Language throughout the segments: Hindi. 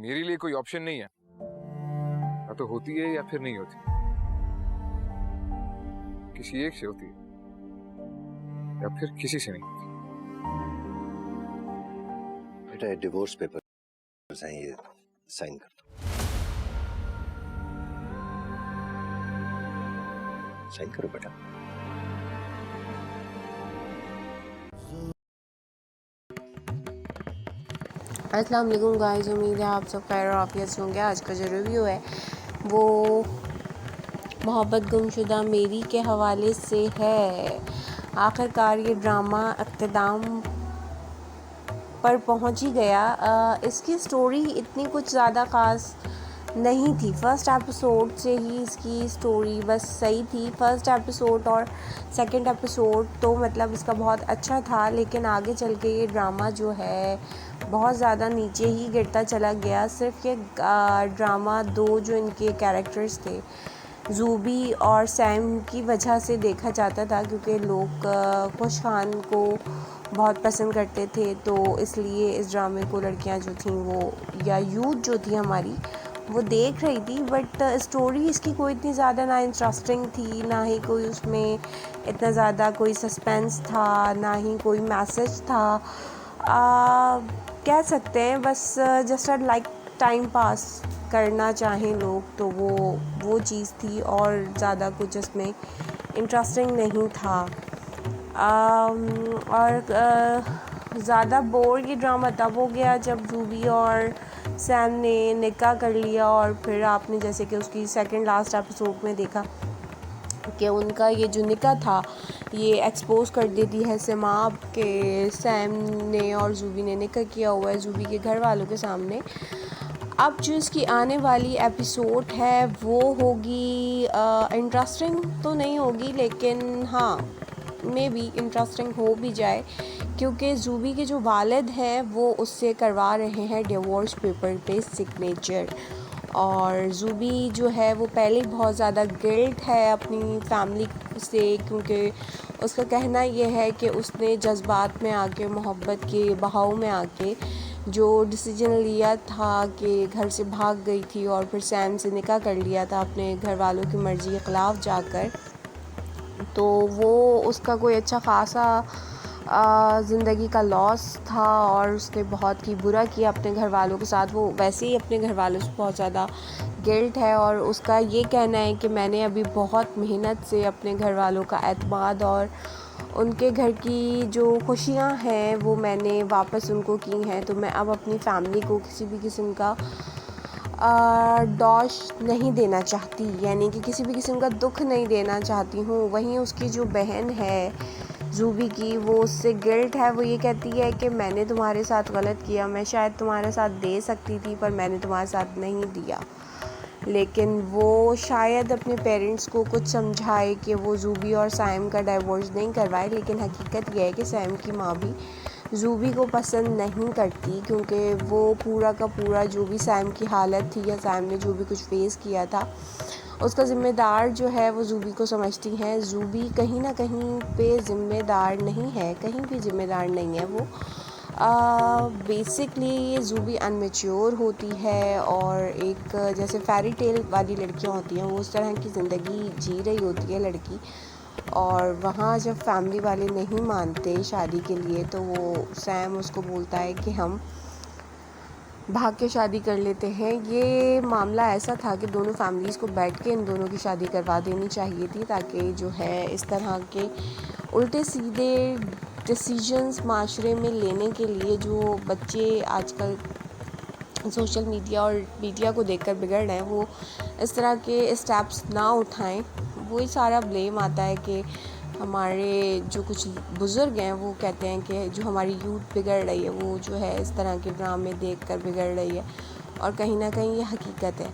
मेरे लिए कोई ऑप्शन नहीं है, या तो होती है या फिर नहीं होती, किसी एक से होती है या फिर किसी से नहीं होती। बेटा डिवोर्स पेपर्स हैं, ये साइन कर दो। साइन करो बेटा। अस्सलाम वालेकुम गाइस, उम्मीद है आप सब खैर और आफियत से होंगे। आज का जो रिव्यू है वो मोहब्बत गुमशुदा मेरी के हवाले से है। आखिरकार ये ड्रामा अख्ताम पर पहुंच ही गया। इसकी स्टोरी इतनी कुछ ज़्यादा ख़ास नहीं थी। फर्स्ट एपिसोड से ही इसकी स्टोरी बस सही थी। फर्स्ट एपिसोड और सेकंड एपिसोड तो मतलब इसका बहुत अच्छा था, लेकिन आगे चल के ये ड्रामा जो है बहुत ज़्यादा नीचे ही गिरता चला गया। सिर्फ ये ड्रामा दो जो इनके कैरेक्टर्स थे ज़ूबी और सैम की वजह से देखा जाता था, क्योंकि लोग खुश खान को बहुत पसंद करते थे, तो इसलिए इस ड्रामे को लड़कियां जो थीं वो या यूथ जो थी हमारी वो देख रही थी। बट स्टोरी इसकी कोई इतनी ज़्यादा ना इंटरेस्टिंग थी, ना ही कोई उसमें इतना ज़्यादा कोई सस्पेंस था, ना ही कोई मैसेज था। कह सकते हैं बस जस्ट लाइक टाइम पास करना चाहें लोग तो वो चीज़ थी, और ज़्यादा कुछ इसमें इंटरेस्टिंग नहीं था। और ज़्यादा बोर ये ड्रामा तब हो गया जब ज़ूबी और सैम ने निकाह कर लिया, और फिर आपने जैसे कि उसकी सेकंड लास्ट एपिसोड में देखा कि उनका ये जो निकाह था ये एक्सपोज कर देती है सिमाब के सैम ने और ज़ूबी ने निकाह किया हुआ है ज़ूबी के घर वालों के सामने। अब जो इसकी आने वाली एपिसोड है वो होगी इंटरेस्टिंग तो नहीं होगी, लेकिन हाँ मे बी इंटरेस्टिंग हो भी जाए, क्योंकि ज़ूबी के जो वालिद हैं वो उससे करवा रहे हैं डिवोर्स पेपर पे सिग्नेचर। और ज़ूबी जो है वो पहले बहुत ज़्यादा गिल्ट है अपनी फैमिली से, क्योंकि उसका कहना ये है कि उसने जज्बात में आके, मोहब्बत के बहाव में आके जो डिसीजन लिया था कि घर से भाग गई थी और फिर सैम से निकाह कर लिया था अपने घर वालों की मर्ज़ी के ख़िलाफ़ जाकर, तो वो उसका कोई अच्छा ख़ासा ज़िंदगी का लॉस था और उसने बहुत ही बुरा किया अपने घर वालों के साथ। वो वैसे ही अपने घर वालों से बहुत ज़्यादा गिल्ट है, और उसका ये कहना है कि मैंने अभी बहुत मेहनत से अपने घर वालों का एतमाद और उनके घर की जो खुशियाँ हैं वो मैंने वापस उनको की हैं, तो मैं अब अपनी फैमिली को किसी भी किस्म का डॉश नहीं देना चाहती, यानी कि किसी भी किस्म का दुख नहीं देना चाहती हूँ। वहीं उसकी जो बहन है ज़ूबी की, वो उससे गिल्ट है, वो ये कहती है कि मैंने तुम्हारे साथ गलत किया, मैं शायद तुम्हारे साथ दे सकती थी पर मैंने तुम्हारे साथ नहीं दिया। लेकिन वो शायद अपने पेरेंट्स को कुछ समझाए कि वो ज़ूबी और सैम का डाइवोर्स नहीं करवाए, लेकिन हकीकत यह है कि सैम की माँ भी ज़ूबी को पसंद नहीं करती, क्योंकि वो पूरा का पूरा जो भी सैम की हालत थी या सैम ने जो भी कुछ फेस किया था उसका ज़िम्मेदार जो है वो ज़ूबी को समझती हैं। ज़ूबी कहीं ना कहीं पे ज़िम्मेदार नहीं है, कहीं भी ज़िम्मेदार नहीं है वो। बेसिकली ये ज़ूबी अनमेच्योर होती है और एक जैसे फेरी टेल वाली लड़कियां होती हैं वो उस तरह की ज़िंदगी जी रही होती है लड़की, और वहाँ जब फैमिली वाले नहीं मानते शादी के लिए तो वो सैम उसको बोलता है कि हम भाग के शादी कर लेते हैं। ये मामला ऐसा था कि दोनों फैमिलीज़ को बैठ के इन दोनों की शादी करवा देनी चाहिए थी, ताकि जो है इस तरह के उल्टे सीधे डिसीजंस माशरे में लेने के लिए जो बच्चे आजकल सोशल मीडिया और मीडिया को देखकर बिगड़ रहे हैं वो इस तरह के स्टेप्स ना उठाएं। वही सारा ब्लेम आता है कि हमारे जो कुछ बुज़ुर्ग हैं वो कहते हैं कि जो हमारी यूथ बिगड़ रही है वो जो है इस तरह के ड्रामे देखकर बिगड़ रही है, और कहीं ना कहीं ये हकीकत है।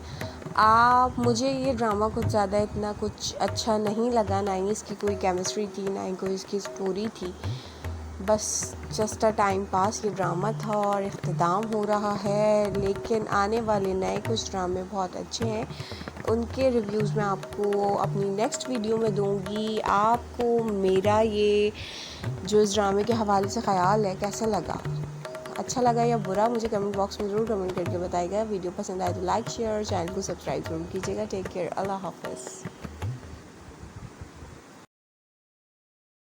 मुझे ये ड्रामा कुछ ज़्यादा इतना कुछ अच्छा नहीं लगा, ना ही इसकी कोई केमिस्ट्री थी, ना ही कोई इसकी स्टोरी थी, बस जस्ट अ टाइम पास ये ड्रामा था और इख्तिताम हो रहा है। लेकिन आने वाले नए कुछ ड्रामे बहुत अच्छे हैं, उनके रिव्यूज़ मैं आपको अपनी नेक्स्ट वीडियो में दूंगी। आपको मेरा ये जो इस ड्रामे के हवाले से ख़्याल है कैसा लगा, अच्छा लगा या बुरा मुझे कमेंट बॉक्स में ज़रूर कमेंट करके बताइएगा। वीडियो पसंद आए तो लाइक शेयर, चैनल को सब्सक्राइब जरूर कीजिएगा। टेक केयर, अल्लाह हाफ़िज़।